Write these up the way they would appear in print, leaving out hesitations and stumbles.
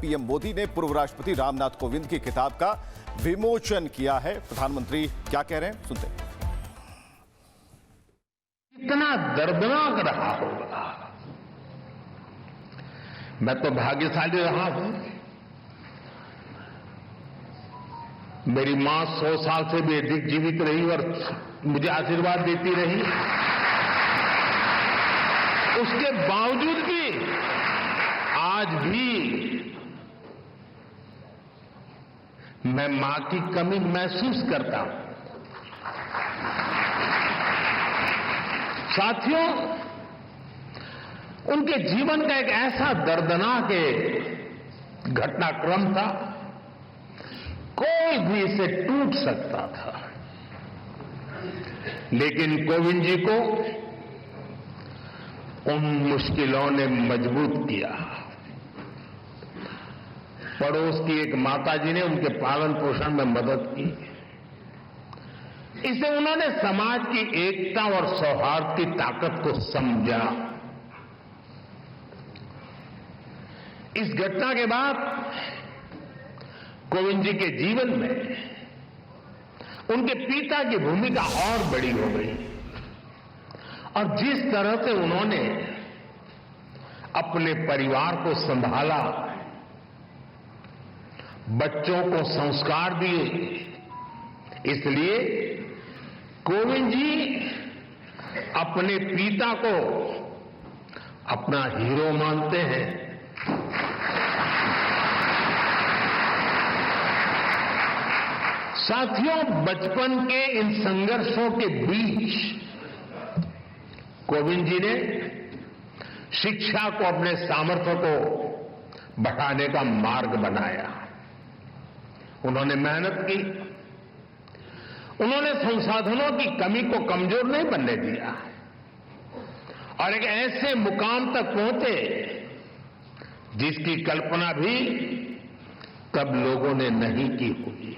PM Modi ने पूर्व राष्ट्रपति रामनाथ कोविंद की किताब का विमोचन किया है। प्रधानमंत्री क्या कह रहे हैं, सुनते हैं। कितना दर्दनाक रहा होगा। मैं तो भाग्यशाली रहा हूं। मेरी मां 100 साल से भी अधिक जीवित रही और मुझे आशीर्वाद देती रही। उसके बावजूद भी आज भी मैं मां की कमी महसूस करता हूं। साथियों, उनके जीवन का एक ऐसा दर्दनाक घटनाक्रम था, कोई भी इसे टूट सकता था, लेकिन कोविंद जी को उन मुश्किलों ने मजबूत किया। पड़ोस की एक माताजी ने उनके पालन पोषण में मदद की। इससे उन्होंने समाज की एकता और सौहार्द की ताकत को समझा। इस घटना के बाद कोविंद जी के जीवन में उनके पिता की भूमिका और बड़ी हो गई और जिस तरह से उन्होंने अपने परिवार को संभाला, बच्चों को संस्कार दिए, इसलिए कोविंद जी अपने पिता को अपना हीरो मानते हैं। साथियों, बचपन के इन संघर्षों के बीच कोविंद जी ने शिक्षा को अपने सामर्थ्य को बढ़ाने का मार्ग बनाया। उन्होंने मेहनत की। उन्होंने संसाधनों की कमी को कमजोर नहीं बनने दिया और एक ऐसे मुकाम तक पहुंचे जिसकी कल्पना भी तब लोगों ने नहीं की होगी।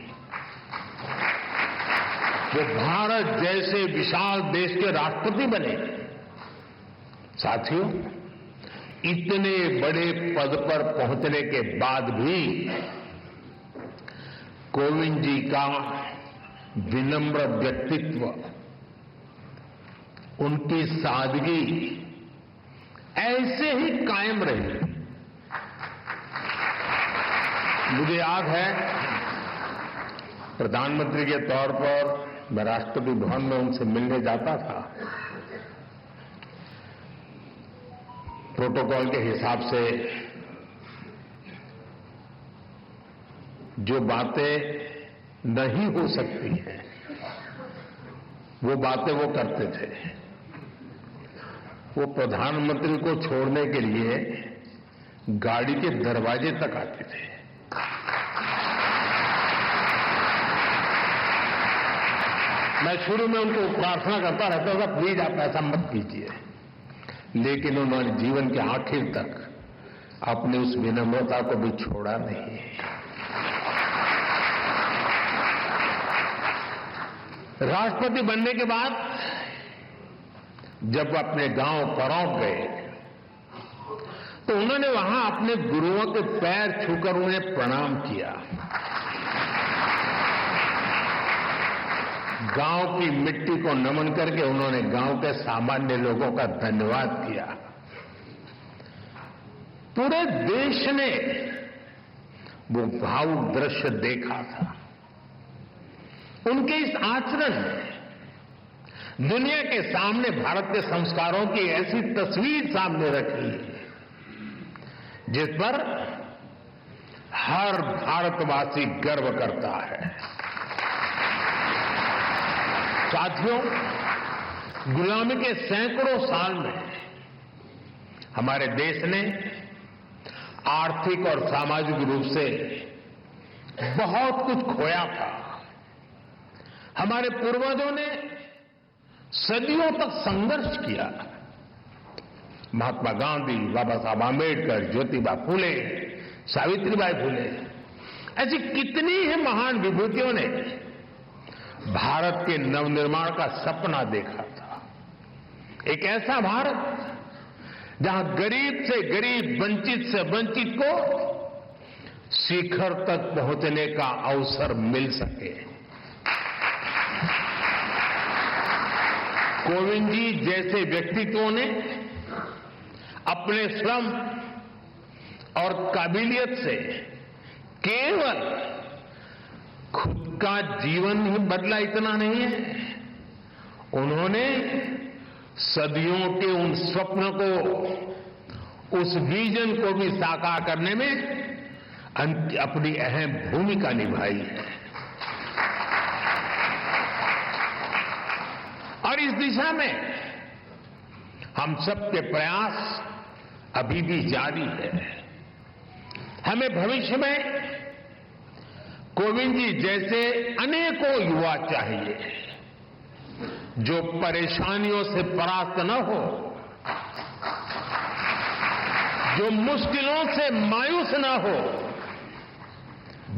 वो भारत जैसे विशाल देश के राष्ट्रपति बने। साथियों, इतने बड़े पद पर पहुंचने के बाद भी कोविंद जी का विनम्र व्यक्तित्व, उनकी सादगी ऐसे ही कायम रही। मुझे याद है, प्रधानमंत्री के तौर पर मैं राष्ट्रपति भवन में उनसे मिलने जाता था। प्रोटोकॉल के हिसाब से जो बातें नहीं हो सकती हैं, वो बातें वो करते थे। वो प्रधानमंत्री को छोड़ने के लिए गाड़ी के दरवाजे तक आते थे। मैं शुरू में उनको प्रार्थना करता रहता था, प्लीज आप ऐसा मत कीजिए, लेकिन उन्होंने जीवन के आखिर तक अपनी उस विनम्रता को भी छोड़ा नहीं। राष्ट्रपति बनने के बाद जब अपने गांव परौंठ गए तो उन्होंने वहां अपने गुरुओं के पैर छूकर उन्हें प्रणाम किया। गांव की मिट्टी को नमन करके उन्होंने गांव के सामान्य लोगों का धन्यवाद किया। पूरे देश ने वो भावुक दृश्य देखा था। उनके इस आचरण ने दुनिया के सामने भारत के संस्कारों की ऐसी तस्वीर सामने रखी जिस पर हर भारतवासी गर्व करता है। साथियों, गुलामी के सैकड़ों साल में हमारे देश ने आर्थिक और सामाजिक रूप से बहुत कुछ खोया था। हमारे पूर्वजों ने सदियों तक संघर्ष किया। महात्मा गांधी, बाबा साहब आंबेडकर, ज्योतिबा फूले, सावित्रीबाई फूले, ऐसी कितनी ही महान विभूतियों ने भारत के नवनिर्माण का सपना देखा था। एक ऐसा भारत जहां गरीब से गरीब, वंचित से वंचित को शिखर तक पहुंचने का अवसर मिल सके। कोविंद जी जैसे व्यक्तित्वों ने अपने श्रम और काबिलियत से केवल खुद का जीवन ही बदला इतना नहीं है, उन्होंने सदियों के उन स्वप्न को, उस विजन को भी साकार करने में अपनी अहम भूमिका निभाई है। और इस दिशा में हम सबके प्रयास अभी भी जारी है। हमें भविष्य में कोविंद जी जैसे अनेकों युवा चाहिए जो परेशानियों से परास्त न हो, जो मुश्किलों से मायूस न हो,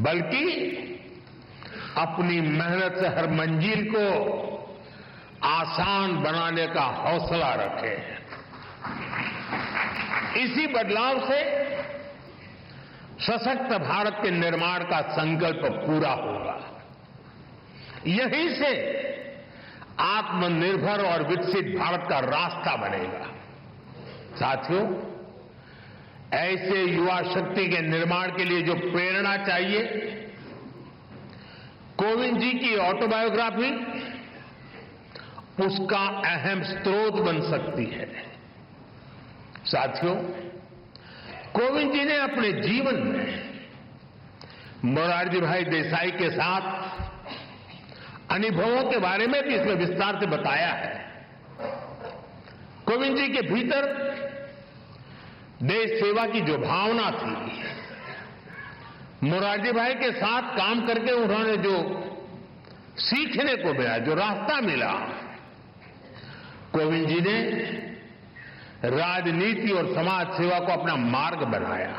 बल्कि अपनी मेहनत से हर मंजिल को आसान बनाने का हौसला रखे। इसी बदलाव से सशक्त भारत के निर्माण का संकल्प पूरा होगा। यहीं से आत्मनिर्भर और विकसित भारत का रास्ता बनेगा। साथियों, ऐसे युवा शक्ति के निर्माण के लिए जो प्रेरणा चाहिए, कोविंद जी की ऑटोबायोग्राफी उसका अहम स्रोत बन सकती है। साथियों, कोविंद जी ने अपने जीवन में मोरारजी भाई देसाई के साथ अनुभवों के बारे में भी इसमें विस्तार से बताया है। कोविंद जी के भीतर देश सेवा की जो भावना थी, मोरारजी भाई के साथ काम करके उन्होंने जो सीखने को मिला, जो रास्ता मिला, कोविंद जी ने राजनीति और समाज सेवा को अपना मार्ग बनाया।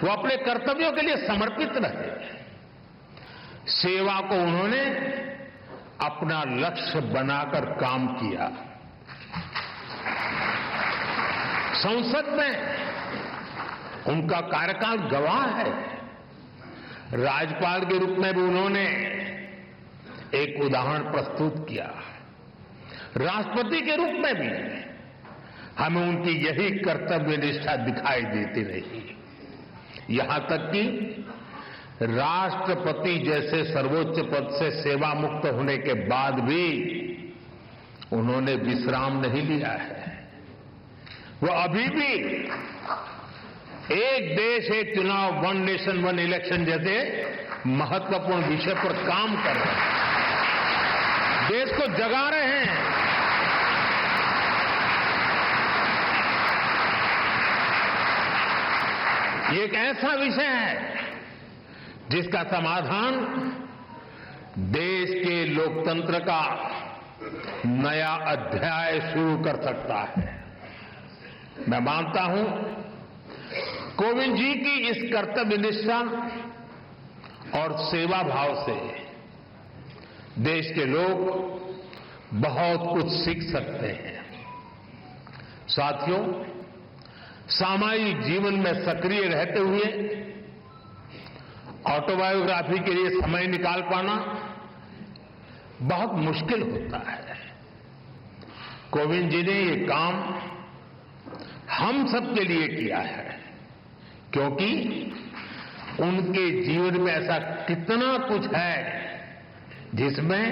वो अपने कर्तव्यों के लिए समर्पित रहे। सेवा को उन्होंने अपना लक्ष्य बनाकर काम किया। संसद में उनका कार्यकाल गवाह है। राज्यपाल के रूप में भी उन्होंने एक उदाहरण प्रस्तुत किया। राष्ट्रपति के रूप में भी हमें उनकी यही कर्तव्य निष्ठा दिखाई देती रही। यहां तक कि राष्ट्रपति जैसे सर्वोच्च पद से सेवा मुक्त होने के बाद भी उन्होंने विश्राम नहीं लिया है। वो अभी भी एक देश एक चुनाव, वन नेशन वन इलेक्शन जैसे महत्वपूर्ण विषय पर काम कर रहे हैं, देश को जगा रहे हैं। ये एक ऐसा विषय है जिसका समाधान देश के लोकतंत्र का नया अध्याय शुरू कर सकता है। मैं मानता हूं कोविंद जी की इस कर्तव्य निष्ठा और सेवा भाव से देश के लोग बहुत कुछ सीख सकते हैं। साथियों, सामाजिक जीवन में सक्रिय रहते हुए ऑटोबायोग्राफी के लिए समय निकाल पाना बहुत मुश्किल होता है। कोविंद जी ने ये काम हम सबके लिए किया है, क्योंकि उनके जीवन में ऐसा कितना कुछ है जिसमें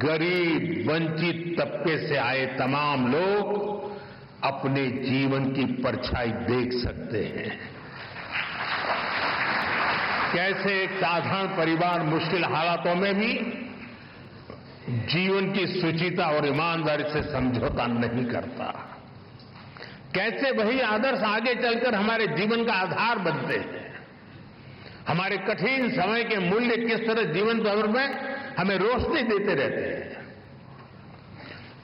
गरीब, वंचित तबके से आए तमाम लोग अपने जीवन की परछाई देख सकते हैं। कैसे एक साधारण परिवार मुश्किल हालातों में भी जीवन की शुचिता और ईमानदारी से समझौता नहीं करता। कैसे वही आदर्श आगे चलकर हमारे जीवन का आधार बनते हैं। हमारे कठिन समय के मूल्य किस तरह जीवन भर में हमें रोशनी देते रहते हैं।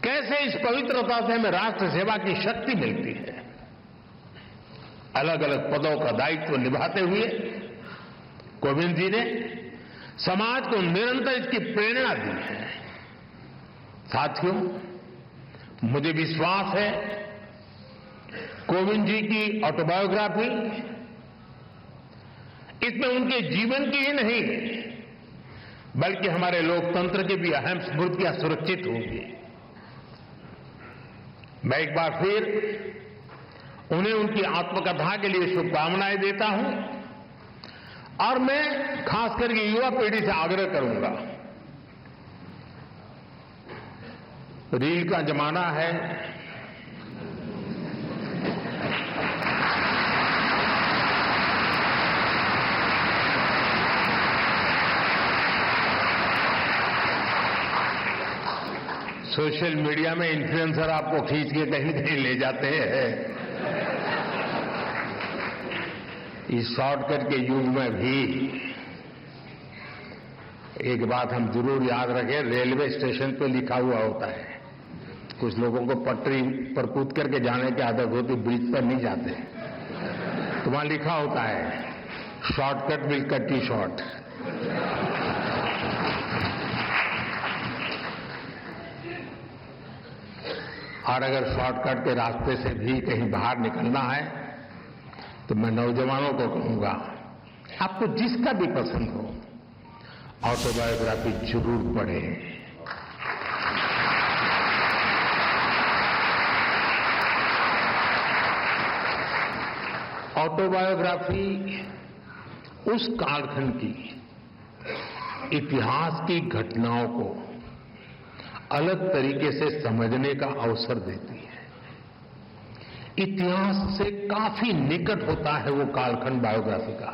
कैसे इस पवित्रता से हमें राष्ट्र सेवा की शक्ति मिलती है। अलग अलग पदों का दायित्व निभाते हुए कोविंद जी ने समाज को निरंतर इसकी प्रेरणा दी है। साथियों, मुझे विश्वास है कोविंद जी की ऑटोबायोग्राफी इसमें उनके जीवन की ही नहीं बल्कि हमारे लोकतंत्र की भी अहम स्मृतियां सुरक्षित होंगी। मैं एक बार फिर उन्हें उनकी आत्मकथा के लिए शुभकामनाएं देता हूं और मैं खास करके युवा पीढ़ी से आग्रह करूंगा, रील का जमाना है, सोशल मीडिया में इन्फ्लुएंसर आपको खींच के कहीं कहीं ले जाते हैं। इस शॉर्टकट के युग में भी एक बात हम जरूर याद रखें, रेलवे स्टेशन पे लिखा हुआ होता है, कुछ लोगों को पटरी पर कूद करके जाने की आदत होती, ब्रिज पर नहीं जाते, तो वहां लिखा होता है shortcut will cut you short. और अगर शॉर्टकट के रास्ते से भी कहीं बाहर निकलना है तो मैं नौजवानों को कहूंगा, आपको जिसका भी पसंद हो ऑटोबायोग्राफी जरूर पढ़ें। ऑटोबायोग्राफी उस कालखंड की इतिहास की घटनाओं को अलग तरीके से समझने का अवसर देती है। इतिहास से काफी निकट होता है वो कालखंड बायोग्राफी का,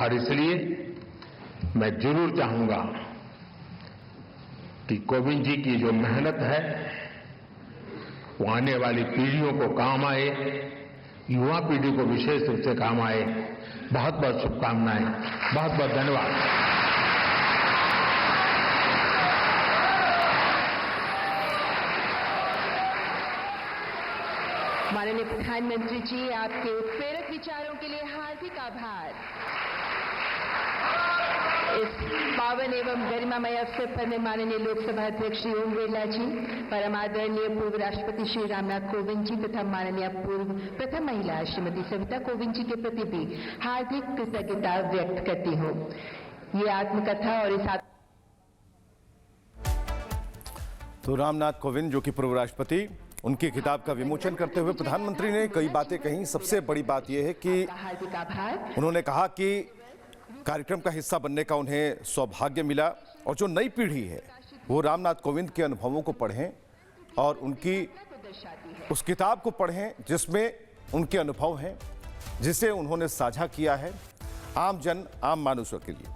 और इसलिए मैं जरूर चाहूंगा कि कोविंद जी की जो मेहनत है वो आने वाली पीढ़ियों को काम आए, युवा पीढ़ी को विशेष रूप से काम आए। बहुत बहुत शुभकामनाएं, बहुत बहुत धन्यवाद। माननीय प्रधानमंत्री जी, आपके उत्प्रेरक विचारों के लिए हार्दिक आभार। इस पावन एवं गरिमामय अवसर पर मैं माननीय लोकसभा अध्यक्ष श्री ओम बिरला जी, परम आदरणीय पूर्व राष्ट्रपति श्री रामनाथ कोविंद जी तथा माननीय पूर्व प्रथम महिला श्रीमती सविता कोविंद जी के प्रति भी हार्दिक कृतज्ञता व्यक्त करती हूँ। ये आत्मकथा और इस तो रामनाथ कोविंद जो कि पूर्व राष्ट्रपति, उनकी किताब का विमोचन करते हुए प्रधानमंत्री ने कई बातें कही। सबसे बड़ी बात यह है कि उन्होंने कहा कि कार्यक्रम का हिस्सा बनने का उन्हें सौभाग्य मिला और जो नई पीढ़ी है वो रामनाथ कोविंद के अनुभवों को पढ़ें और उनकी उस किताब को पढ़ें जिसमें उनके अनुभव हैं, जिसे उन्होंने साझा किया है आम जन आम मानुषों के लिए।